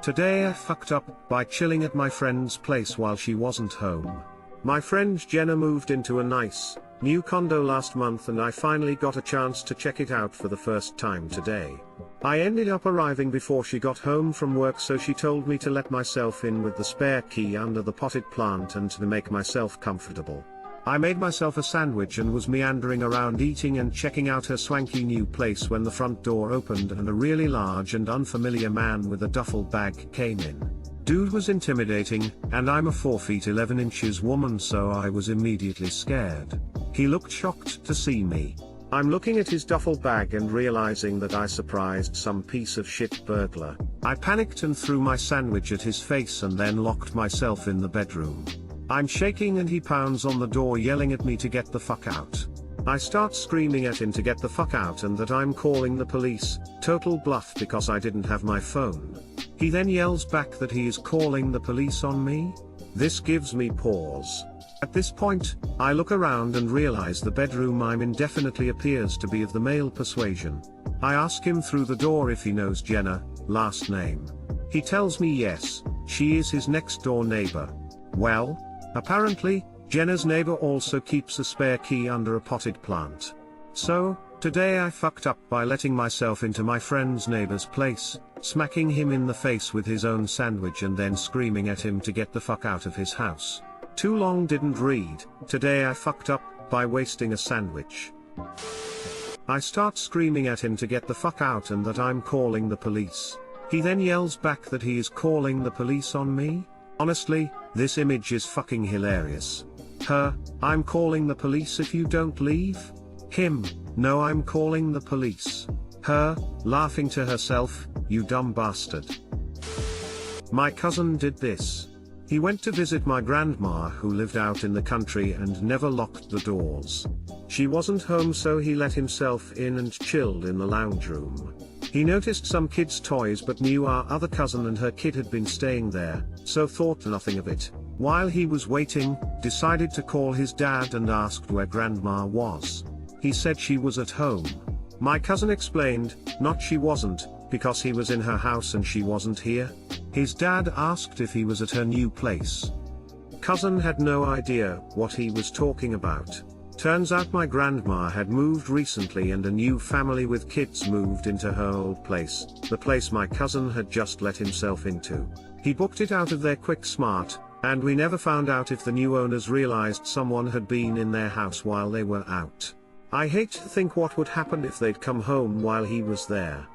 Today I fucked up by chilling at my friend's place while she wasn't home. My friend Jenna moved into a nice, new condo last month and I finally got a chance to check it out for the first time today. I ended up arriving before she got home from work, so she told me to let myself in with the spare key under the potted plant and to make myself comfortable. I made myself a sandwich and was meandering around eating and checking out her swanky new place when the front door opened and a really large and unfamiliar man with a duffel bag came in. Dude was intimidating, and I'm a 4 feet 11 inches woman, so I was immediately scared. He looked shocked to see me. I'm looking at his duffel bag and realizing that I surprised some piece of shit burglar. I panicked and threw my sandwich at his face and then locked myself in the bedroom. I'm shaking and he pounds on the door yelling at me to get the fuck out. I start screaming at him to get the fuck out and that I'm calling the police, total bluff because I didn't have my phone. He then yells back that he is calling the police on me. This gives me pause. At this point, I look around and realize the bedroom I'm in definitely appears to be of the male persuasion. I ask him through the door if he knows Jenna, last name. He tells me yes, she is his next door neighbor. Well, apparently, Jenna's neighbor also keeps a spare key under a potted plant. So, today I fucked up by letting myself into my friend's neighbor's place, smacking him in the face with his own sandwich and then screaming at him to get the fuck out of his house. Too long didn't read. Today I fucked up by wasting a sandwich. I start screaming at him to get the fuck out and that I'm calling the police. He then yells back that he is calling the police on me. Honestly, this image is fucking hilarious. Her, I'm calling the police if you don't leave. Him, no, I'm calling the police. Her, laughing to herself, you dumb bastard. My cousin did this. He went to visit my grandma who lived out in the country and never locked the doors. She wasn't home, so he let himself in and chilled in the lounge room. He noticed some kids' toys but knew our other cousin and her kid had been staying there, so thought nothing of it. While he was waiting, decided to call his dad and asked where grandma was. He said she was at home. My cousin explained, not she wasn't, because he was in her house and she wasn't here. His dad asked if he was at her new place. Cousin had no idea what he was talking about. Turns out my grandma had moved recently and a new family with kids moved into her old place, the place my cousin had just let himself into. He booked it out of there quick smart, and we never found out if the new owners realized someone had been in their house while they were out. I hate to think what would happen if they'd come home while he was there.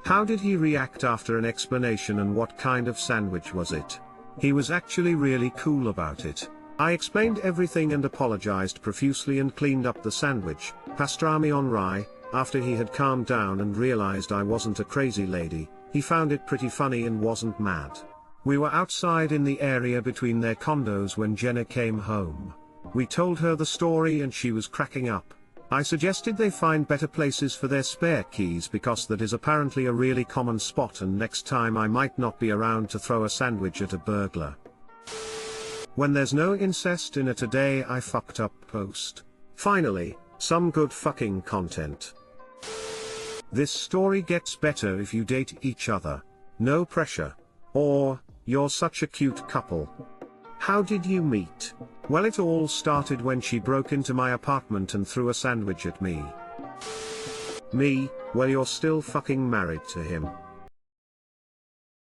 How did he react after an explanation, and what kind of sandwich was it? He was actually really cool about it. I explained everything and apologized profusely and cleaned up the sandwich, pastrami on rye. After he had calmed down and realized I wasn't a crazy lady, he found it pretty funny and wasn't mad. We were outside in the area between their condos when Jenna came home. We told her the story and she was cracking up. I suggested they find better places for their spare keys because that is apparently a really common spot, and next time I might not be around to throw a sandwich at a burglar. When there's no incest in a Today I Fucked Up post. Finally, some good fucking content. This story gets better if you date each other. No pressure. Or, you're such a cute couple. How did you meet? Well, it all started when she broke into my apartment and threw a sandwich at me. Me, well, you're still fucking married to him.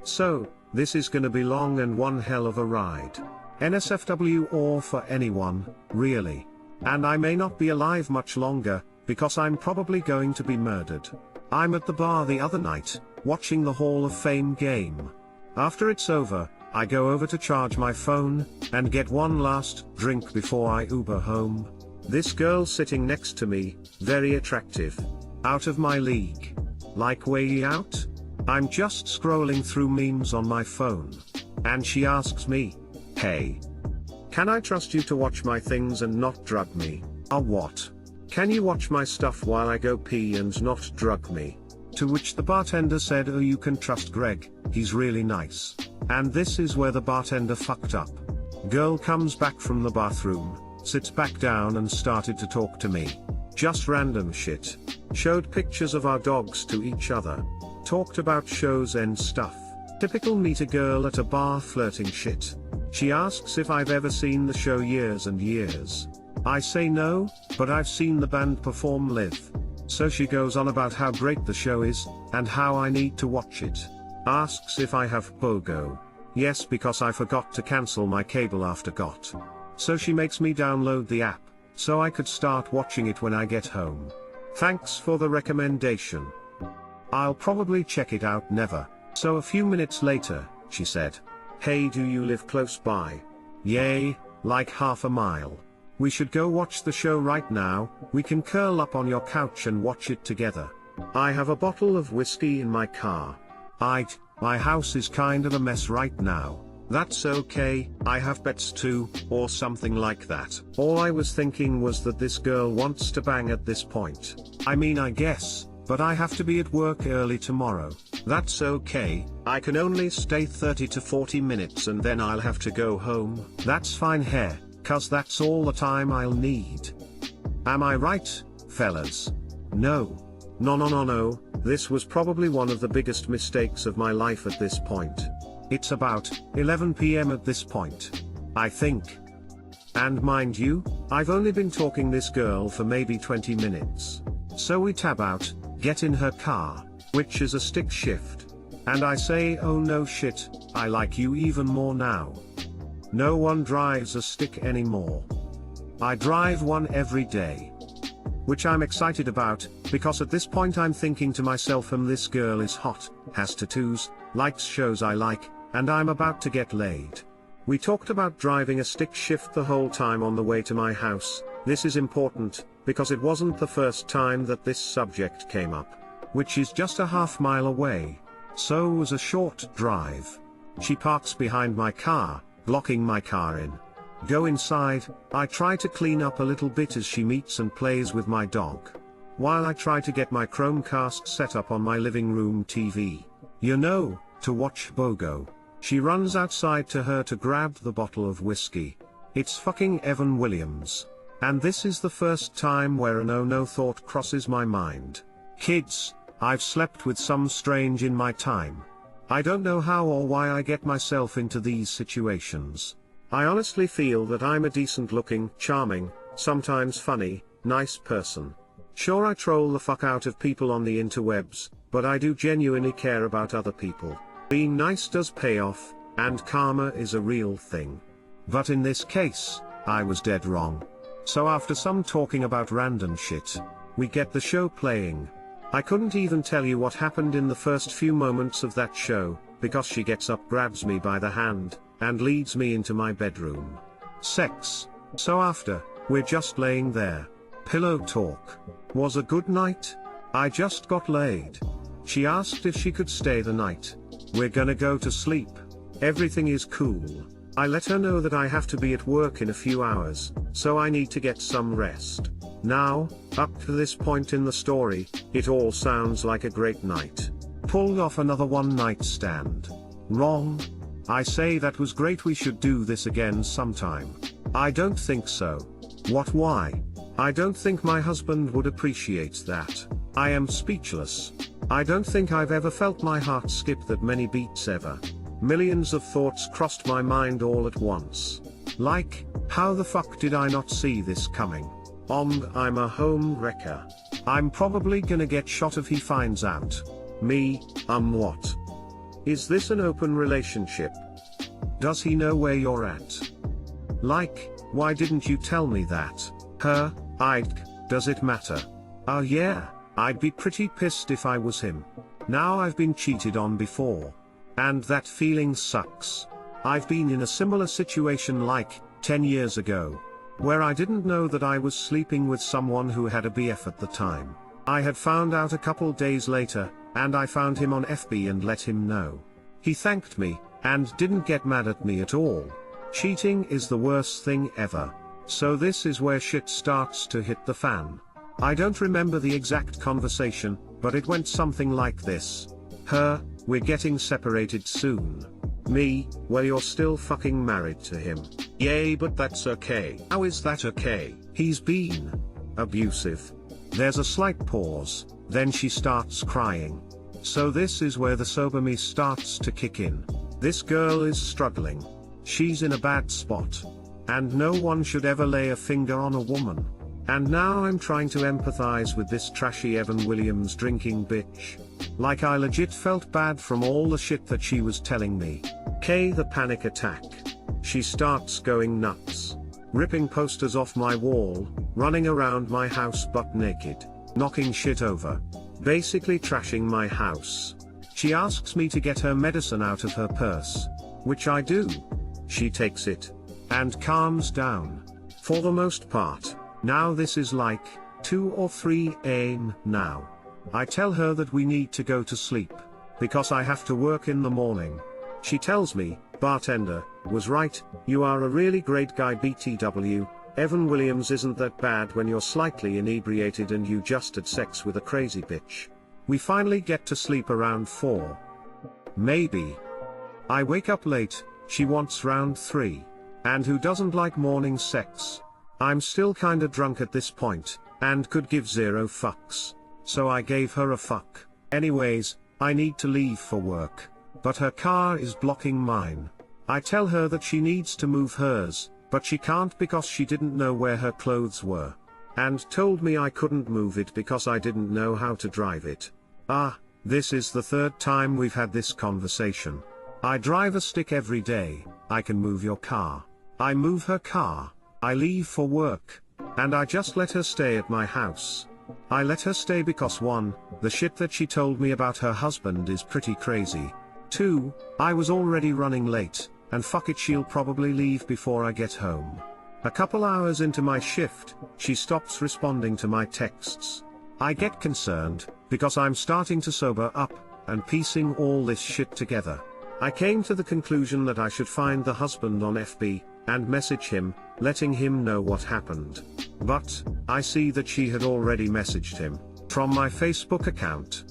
So, this is gonna be long and one hell of a ride. NSFW or for anyone, really. And I may not be alive much longer, because I'm probably going to be murdered. I'm at the bar the other night, watching the Hall of Fame game. After it's over, I go over to charge my phone, and get one last drink before I Uber home. This girl sitting next to me, very attractive. Out of my league. Like way out? I'm just scrolling through memes on my phone. And she asks me, hey, can I trust you to watch my things and not drug me? Or what? Can you watch my stuff while I go pee and not drug me? To which the bartender said, oh, you can trust Greg, he's really nice. And this is where the bartender fucked up. Girl comes back from the bathroom, sits back down and started to talk to me. Just random shit. Showed pictures of our dogs to each other. Talked about shows and stuff. Typical meet a girl at a bar flirting shit. She asks if I've ever seen the show Years and Years. I say no, but I've seen the band perform live. So she goes on about how great the show is, and how I need to watch it. Asks if I have BOGO. Yes, because I forgot to cancel my cable after GOT. So she makes me download the app, so I could start watching it when I get home. Thanks for the recommendation. I'll probably check it out never. So a few minutes later, she said, "Hey, do you live close by?" "Yay, like half a mile. We should go watch the show right now. We can curl up on your couch and watch it together. I have a bottle of whiskey in my car. My house is kind of a mess right now." "That's okay, I have pets too," or something like that. All I was thinking was that this girl wants to bang at this point. I mean, I guess, but I have to be at work early tomorrow. "That's okay, I can only stay 30 to 40 minutes and then I'll have to go home." "That's fine hair, 'cause that's all the time I'll need. Am I right, fellas?" No, this was probably one of the biggest mistakes of my life at this point. It's about 11 PM at this point, I think. And mind you, I've only been talking this girl for maybe 20 minutes. So we tab out, get in her car, which is a stick shift. And I say, "Oh no shit, I like you even more now." No one drives a stick anymore. I drive one every day. Which I'm excited about, because at this point I'm thinking to myself, this girl is hot, has tattoos, likes shows I like, and I'm about to get laid. We talked about driving a stick shift the whole time on the way to my house. This is important, because it wasn't the first time that this subject came up. Which is just a half-mile away. So it was a short drive. She parks behind my car, blocking my car in. Go inside, I try to clean up a little bit as she meets and plays with my dog. While I try to get my Chromecast set up on my living room TV. To watch BOGO. She runs outside to her to grab the bottle of whiskey. It's fucking Evan Williams. And this is the first time where an oh no thought crosses my mind. Kids, I've slept with some strange in my time. I don't know how or why I get myself into these situations. I honestly feel that I'm a decent looking, charming, sometimes funny, nice person. Sure, I troll the fuck out of people on the interwebs, but I do genuinely care about other people. Being nice does pay off, and karma is a real thing. But in this case, I was dead wrong. So after some talking about random shit, we get the show playing. I couldn't even tell you what happened in the first few moments of that show, because she gets up, grabs me by the hand, and leads me into my bedroom. Sex. So after, we're just laying there. Pillow talk. Was a good night? I just got laid. She asked if she could stay the night. We're gonna go to sleep. Everything is cool. I let her know that I have to be at work in a few hours, so I need to get some rest. Now, up to this point in the story, it all sounds like a great night. Pulled off another one-night stand. Wrong. I say that was great, we should do this again sometime. I don't think so. What, why? I don't think my husband would appreciate that. I am speechless. I don't think I've ever felt my heart skip that many beats ever. Millions of thoughts crossed my mind all at once. Like, how the fuck did I not see this coming? I'm a home wrecker. I'm probably gonna get shot if he finds out. Me, what? Is this an open relationship? Does he know where you're at? Like, why didn't you tell me that? Does it matter? Oh yeah, I'd be pretty pissed if I was him. Now I've been cheated on before. And that feeling sucks. I've been in a similar situation like 10 years ago, where I didn't know that I was sleeping with someone who had a BF at the time. I had found out a couple days later, and I found him on FB and let him know. He thanked me, and didn't get mad at me at all. Cheating is the worst thing ever. So this is where shit starts to hit the fan. I don't remember the exact conversation, but it went something like this. We're getting separated soon. Me, well, you're still fucking married to him. Yay, but that's okay. How is that okay? He's been abusive. There's a slight pause, then she starts crying. So this is where the sober me starts to kick in. This girl is struggling. She's in a bad spot. And no one should ever lay a finger on a woman. And now I'm trying to empathize with this trashy Evan Williams drinking bitch. Like I legit felt bad from all the shit that she was telling me. The panic attack. She starts going nuts. Ripping posters off my wall, running around my house butt naked, knocking shit over. Basically trashing my house. She asks me to get her medicine out of her purse. Which I do. She takes it. And calms down. For the most part. Now this is like 2 or 3 a.m. now. I tell her that we need to go to sleep. Because I have to work in the morning. She tells me, bartender, was right, you are a really great guy BTW, Evan Williams isn't that bad when you're slightly inebriated and you just had sex with a crazy bitch. We finally get to sleep around 4. Maybe. I wake up late, she wants round 3. And who doesn't like morning sex? I'm still kinda drunk at this point, and could give 0 fucks. So I gave her a fuck. Anyways, I need to leave for work. But her car is blocking mine. I tell her that she needs to move hers, but she can't because she didn't know where her clothes were. And told me I couldn't move it because I didn't know how to drive it. This is the 3rd time we've had this conversation. I drive a stick every day, I can move your car. I move her car. I leave for work. And I just let her stay at my house. I let her stay because 1, the shit that she told me about her husband is pretty crazy. 2, I was already running late, and fuck it, she'll probably leave before I get home. A couple hours into my shift, she stops responding to my texts. I get concerned, because I'm starting to sober up, and piecing all this shit together. I came to the conclusion that I should find the husband on FB, and message him, letting him know what happened. But, I see that she had already messaged him, from my Facebook account.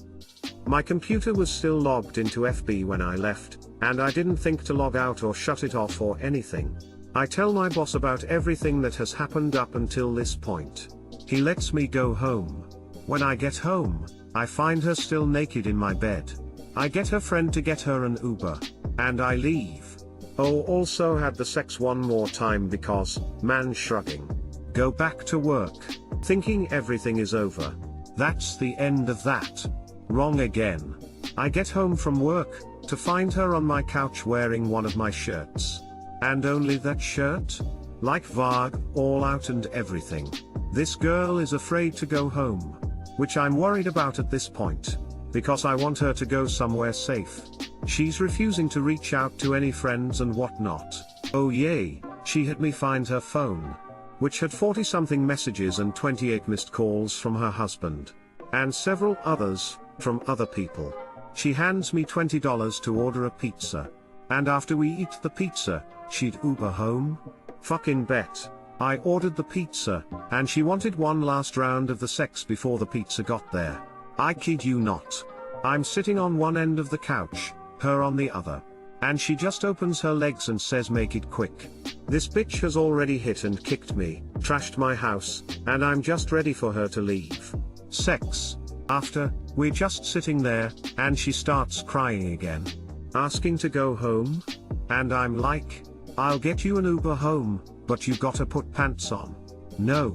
My computer was still logged into FB when I left, and I didn't think to log out or shut it off or anything. I tell my boss about everything that has happened up until this point. He lets me go home. When I get home, I find her still naked in my bed. I get her friend to get her an Uber. And I leave. Also had the sex one more time because, man shrugging. Go back to work. Thinking everything is over. That's the end of that. Wrong again. I get home from work, to find her on my couch wearing one of my shirts. And only that shirt? Like Varg, all out and everything. This girl is afraid to go home. Which I'm worried about at this point. Because I want her to go somewhere safe. She's refusing to reach out to any friends and whatnot. Oh yay, she had me find her phone. Which had 40-something messages and 28 missed calls from her husband. And several others, from other people. She hands me $20 to order a pizza. And after we eat the pizza, she'd Uber home? Fucking bet. I ordered the pizza, and she wanted one last round of the sex before the pizza got there. I kid you not. I'm sitting on one end of the couch, her on the other. And she just opens her legs and says make it quick. This bitch has already hit and kicked me, trashed my house, and I'm just ready for her to leave. Sex. After, we're just sitting there, and she starts crying again. Asking to go home? And I'm like, I'll get you an Uber home, but you gotta put pants on. No.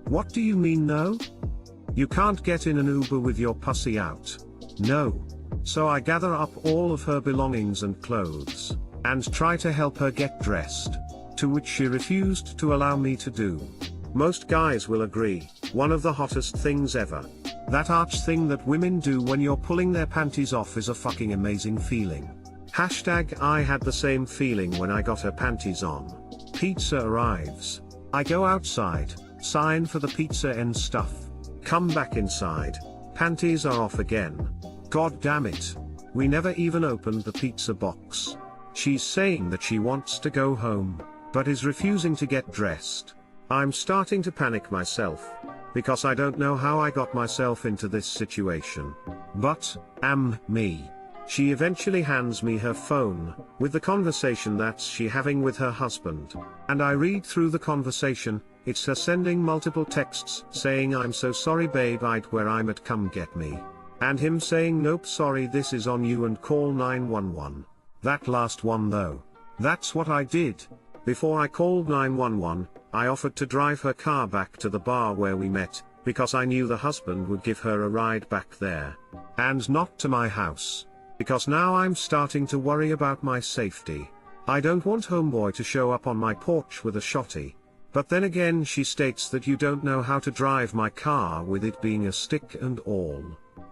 What do you mean no? You can't get in an Uber with your pussy out. No. So I gather up all of her belongings and clothes, and try to help her get dressed. To which she refused to allow me to do. Most guys will agree, one of the hottest things ever. That arch thing that women do when you're pulling their panties off is a fucking amazing feeling. Hashtag I had the same feeling when I got her panties on. Pizza arrives. I go outside, sign for the pizza and stuff. Come back inside. Panties are off again. God damn it. We never even opened the pizza box. She's saying that she wants to go home, but is refusing to get dressed. I'm starting to panic myself. Because I don't know how I got myself into this situation. But, me. She eventually hands me her phone, with the conversation that she's having with her husband. And I read through the conversation, it's her sending multiple texts saying I'm so sorry babe I'd where I'm at come get me. And him saying nope, sorry, this is on you and call 911. That last one though. That's what I did. Before I called 911, I offered to drive her car back to the bar where we met, because I knew the husband would give her a ride back there. And not to my house. Because now I'm starting to worry about my safety. I don't want homeboy to show up on my porch with a shotty. But then again, she states that you don't know how to drive my car with it being a stick and all.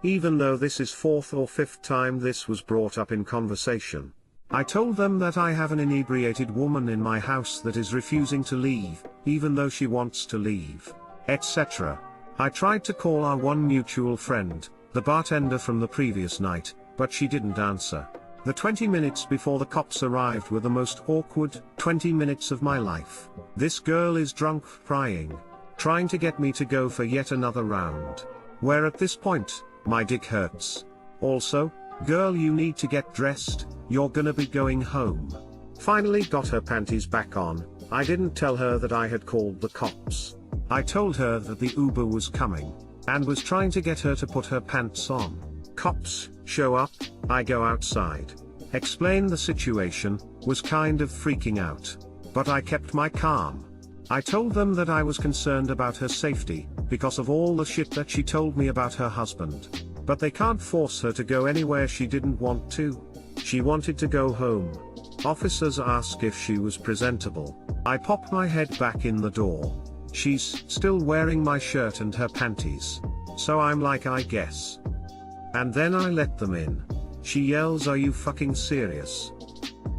Even though this is 4th or 5th time this was brought up in conversation. I told them that I have an inebriated woman in my house that is refusing to leave, even though she wants to leave, etc. I tried to call our one mutual friend, the bartender from the previous night, but she didn't answer. The 20 minutes before the cops arrived were the most awkward 20 minutes of my life. This girl is drunk, crying, trying to get me to go for yet another round. Where at this point, my dick hurts. Also, girl, you need to get dressed, you're gonna be going home. Finally got her panties back on. I didn't tell her that I had called the cops. I told her that the Uber was coming, and was trying to get her to put her pants on. Cops show up, I go outside. Explain the situation, was kind of freaking out. But I kept my calm. I told them that I was concerned about her safety, because of all the shit that she told me about her husband. But they can't force her to go anywhere she didn't want to. She wanted to go home. Officers ask if she was presentable. I pop my head back in the door. She's still wearing my shirt and her panties. So I'm like, I guess. And then I let them in. She yells, are you fucking serious?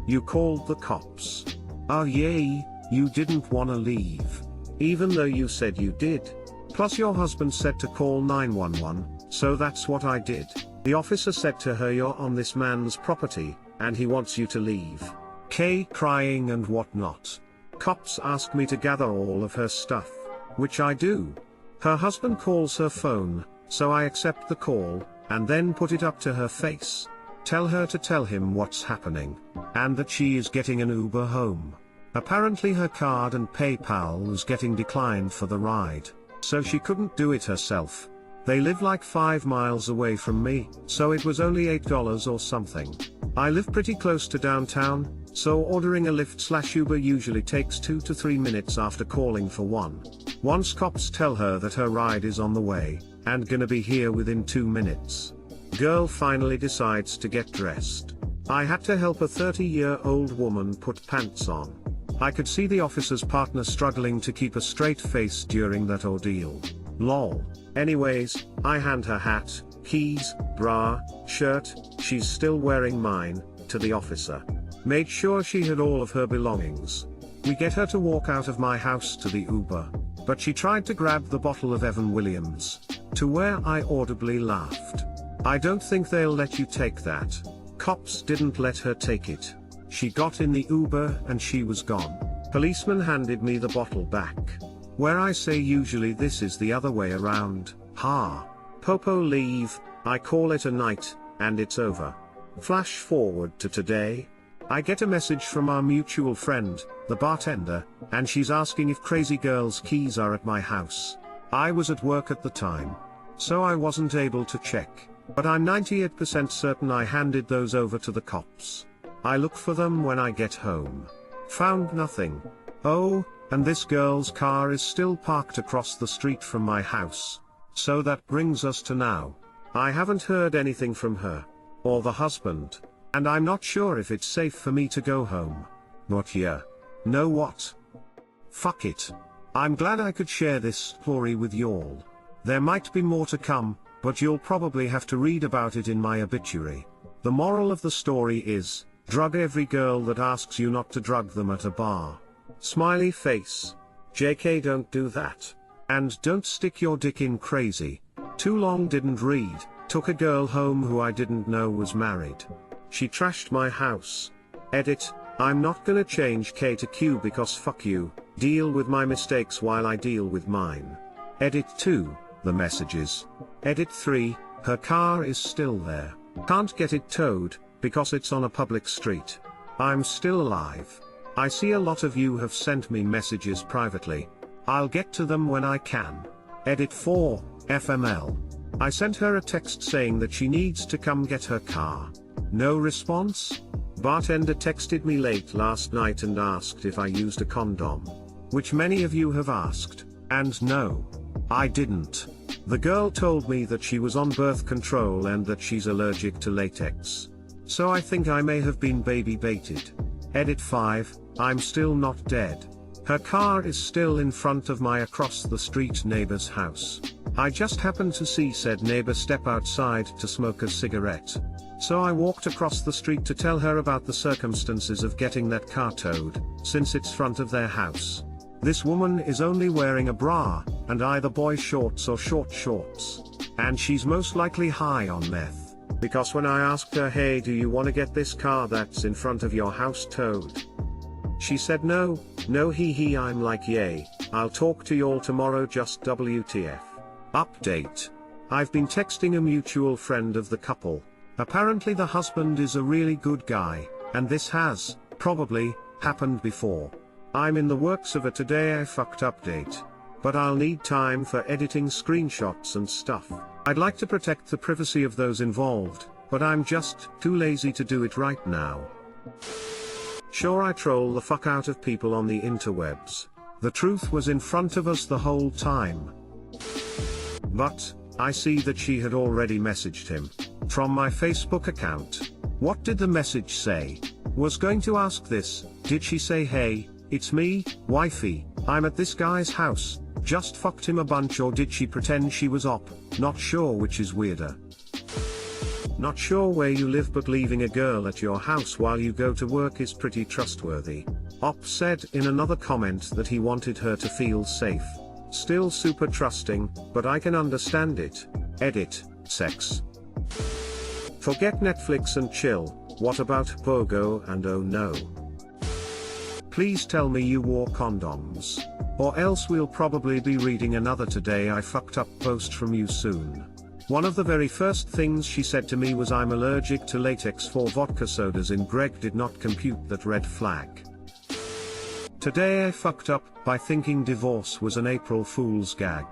You called the cops. Oh yay, you didn't wanna leave. Even though you said you did. Plus your husband said to call 911, so that's what I did. The officer said to her, you're on this man's property, and he wants you to leave. Kay crying and whatnot. Cops ask me to gather all of her stuff, which I do. Her husband calls her phone, so I accept the call, and then put it up to her face. Tell her to tell him what's happening, and that she is getting an Uber home. Apparently her card and PayPal was getting declined for the ride, so she couldn't do it herself. They live like 5 miles away from me, so it was only $8 or something. I live pretty close to downtown, so ordering a Lyft/Uber usually takes 2 to 3 minutes after calling for one. Once cops tell her that her ride is on the way, and gonna be here within 2 minutes. Girl finally decides to get dressed. I had to help a 30-year-old woman put pants on. I could see the officer's partner struggling to keep a straight face during that ordeal. Lol. Anyways, I hand her hat, keys, bra, shirt, she's still wearing mine, to the officer. Made sure she had all of her belongings. We get her to walk out of my house to the Uber, but she tried to grab the bottle of Evan Williams, to where I audibly laughed. I don't think they'll let you take that. Cops didn't let her take it. She got in the Uber and she was gone. Policeman handed me the bottle back. Where I say usually this is the other way around, ha. Popo leave, I call it a night, and it's over. Flash forward to today. I get a message from our mutual friend, the bartender, and she's asking if crazy girl's keys are at my house. I was at work at the time, so I wasn't able to check, but I'm 98% certain I handed those over to the cops. I look for them when I get home. Found nothing. Oh, and this girl's car is still parked across the street from my house. So that brings us to now. I haven't heard anything from her, or the husband, and I'm not sure if it's safe for me to go home. But yeah. Know what? Fuck it. I'm glad I could share this story with y'all. There might be more to come, but you'll probably have to read about it in my obituary. The moral of the story is, drug every girl that asks you not to drug them at a bar. Smiley face. JK, don't do that. And don't stick your dick in crazy. Too long didn't read, took a girl home who I didn't know was married. She trashed my house. Edit, I'm not gonna change K to Q because fuck you, deal with my mistakes while I deal with mine. Edit 2, the messages. Edit 3, her car is still there. Can't get it towed, because it's on a public street. I'm still alive. I see a lot of you have sent me messages privately. I'll get to them when I can. Edit 4, FML. I sent her a text saying that she needs to come get her car. No response? Bartender texted me late last night and asked if I used a condom. Which many of you have asked, and no, I didn't. The girl told me that she was on birth control and that she's allergic to latex. So I think I may have been baby baited. Edit 5, I'm still not dead. Her car is still in front of my across the street neighbor's house. I just happened to see said neighbor step outside to smoke a cigarette. So I walked across the street to tell her about the circumstances of getting that car towed, since it's front of their house. This woman is only wearing a bra, and either boy shorts or short shorts. And she's most likely high on meth. Because when I asked her, hey, do you want to get this car that's in front of your house towed? She said no, hee, I'm like yay, I'll talk to y'all tomorrow, just WTF. Update. I've been texting a mutual friend of the couple. Apparently the husband is a really good guy, and this has, probably, happened before. I'm in the works of a today I fucked update. But I'll need time for editing screenshots and stuff. I'd like to protect the privacy of those involved, but I'm just too lazy to do it right now. Sure, I troll the fuck out of people on the interwebs. The truth was in front of us the whole time. But I see that she had already messaged him from my Facebook account. What did the message say? Was going to ask this. Did she say, hey, it's me, wifey, I'm at this guy's house, just fucked him a bunch, or did she pretend she was op? Not sure which is weirder. Not sure where you live, but leaving a girl at your house while you go to work is pretty trustworthy. Op said in another comment that he wanted her to feel safe. Still super trusting, but I can understand it. Edit, sex. Forget Netflix and chill, what about Pogo and oh no? Please tell me you wore condoms. Or else we'll probably be reading another Today I Fucked Up post from you soon. One of the very first things she said to me was, I'm allergic to latex for vodka sodas in Greg did not compute that red flag. Today I fucked up by thinking divorce was an April Fool's gag.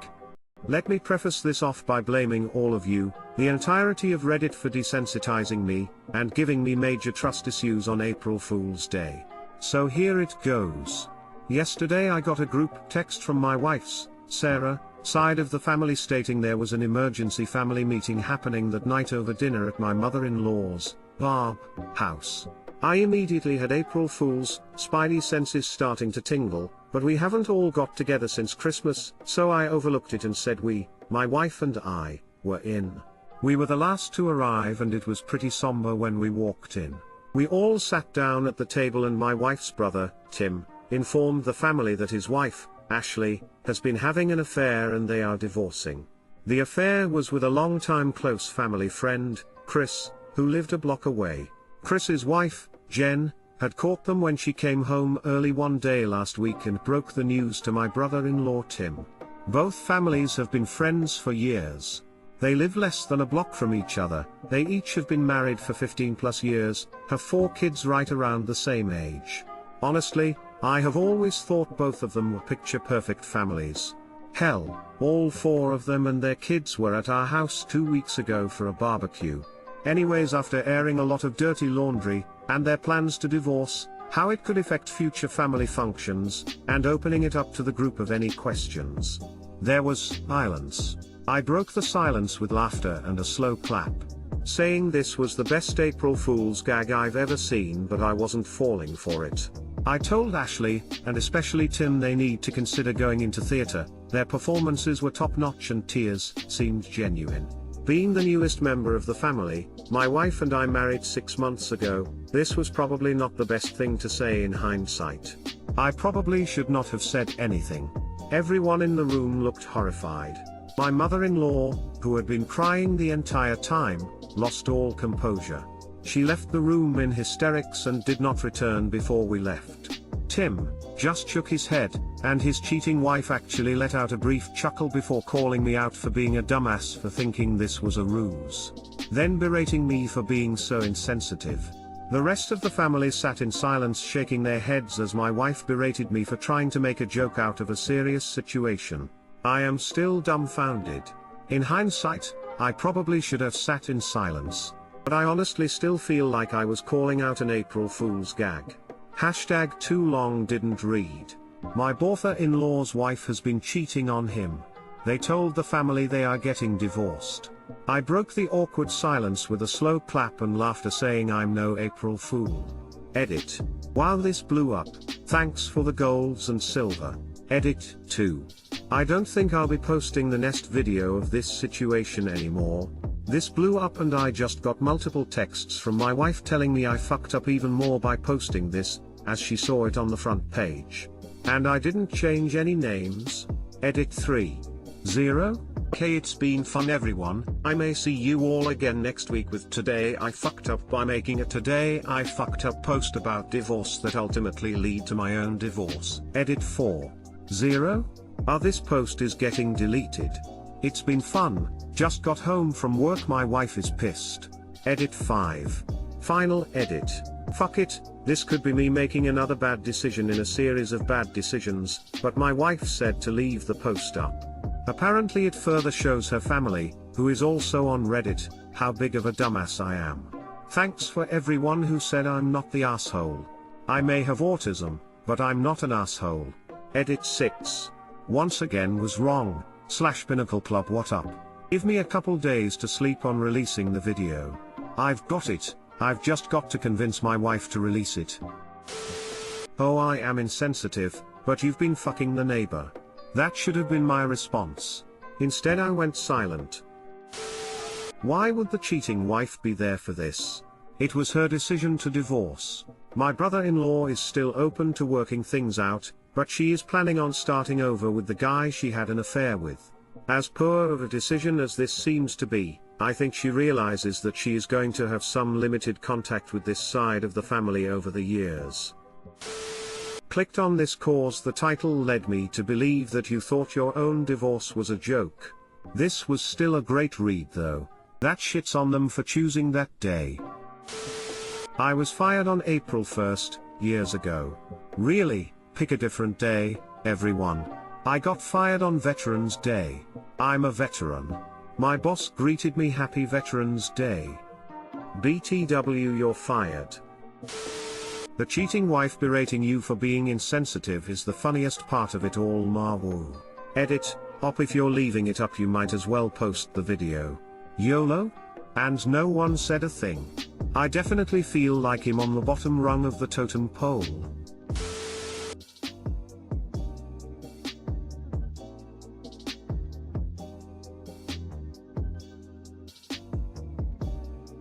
Let me preface this off by blaming all of you, the entirety of Reddit, for desensitizing me, and giving me major trust issues on April Fool's Day. So here it goes. Yesterday I got a group text from my wife's, Sarah, side of the family stating there was an emergency family meeting happening that night over dinner at my mother-in-law's, Barb, house. I immediately had April Fool's, spidey senses starting to tingle, but we haven't all got together since Christmas, so I overlooked it and said we, my wife and I, were in. We were the last to arrive and it was pretty somber when we walked in. We all sat down at the table and my wife's brother, Tim, informed the family that his wife, Ashley, has been having an affair and they are divorcing. The affair was with a longtime close family friend, Chris, who lived a block away. Chris's wife, Jen, had caught them when she came home early one day last week and broke the news to my brother-in-law Tim. Both families have been friends for years. They live less than a block from each other, they each have been married for 15 plus years, have 4 kids right around the same age. Honestly, I have always thought both of them were picture-perfect families. Hell, all 4 of them and their kids were at our house 2 weeks ago for a barbecue. Anyways, after airing a lot of dirty laundry, and their plans to divorce, how it could affect future family functions, and opening it up to the group of any questions, there was silence. I broke the silence with laughter and a slow clap, saying this was the best April Fool's gag I've ever seen, but I wasn't falling for it. I told Ashley, and especially Tim, they need to consider going into theater. Their performances were top-notch and tears seemed genuine. Being the newest member of the family, my wife and I married 6 months ago, this was probably not the best thing to say in hindsight. I probably should not have said anything. Everyone in the room looked horrified. My mother-in-law, who had been crying the entire time, lost all composure. She left the room in hysterics and did not return before we left. Tim just shook his head, and his cheating wife actually let out a brief chuckle before calling me out for being a dumbass for thinking this was a ruse, then berating me for being so insensitive. The rest of the family sat in silence, shaking their heads as my wife berated me for trying to make a joke out of a serious situation. I am still dumbfounded. In hindsight, I probably should have sat in silence. But I honestly still feel like I was calling out an April Fool's gag. Hashtag too long didn't read. My brother-in-law's wife has been cheating on him. They told the family they are getting divorced. I broke the awkward silence with a slow clap and laughter saying I'm no April Fool. Edit. While this blew up, thanks for the golds and silver. Edit 2. I don't think I'll be posting the next video of this situation anymore. This blew up and I just got multiple texts from my wife telling me I fucked up even more by posting this, as she saw it on the front page. And I didn't change any names. Edit 3. 0. Okay, it's been fun everyone. I may see you all again next week with Today I Fucked Up by making a Today I Fucked Up post about divorce that ultimately lead to my own divorce. Edit 4. 0. This post is getting deleted. It's been fun, just got home from work, my wife is pissed. Edit 5. Final edit. Fuck it, this could be me making another bad decision in a series of bad decisions, but my wife said to leave the post up. Apparently it further shows her family, who is also on Reddit, how big of a dumbass I am. Thanks for everyone who said I'm not the asshole. I may have autism, but I'm not an asshole. Edit 6. Once again was wrong. /Pinnacle Club what up? Give me a couple days to sleep on releasing the video. I've got it, I've just got to convince my wife to release it. Oh, I am insensitive, but you've been fucking the neighbor. That should have been my response. Instead I went silent. Why would the cheating wife be there for this? It was her decision to divorce. My brother-in-law is still open to working things out, but she is planning on starting over with the guy she had an affair with. As poor of a decision as this seems to be, I think she realizes that she is going to have some limited contact with this side of the family over the years. Clicked on this cause the title led me to believe that you thought your own divorce was a joke. This was still a great read though. That shits on them for choosing that day. I was fired on April 1st, years ago. Really? Pick a different day, everyone. I got fired on Veterans Day. I'm a veteran. My boss greeted me Happy Veterans Day. BTW, you're fired. The cheating wife berating you for being insensitive is the funniest part of it all, Marwoo. Edit, op, if you're leaving it up you might as well post the video. YOLO? And no one said a thing. I definitely feel like him on the bottom rung of the totem pole.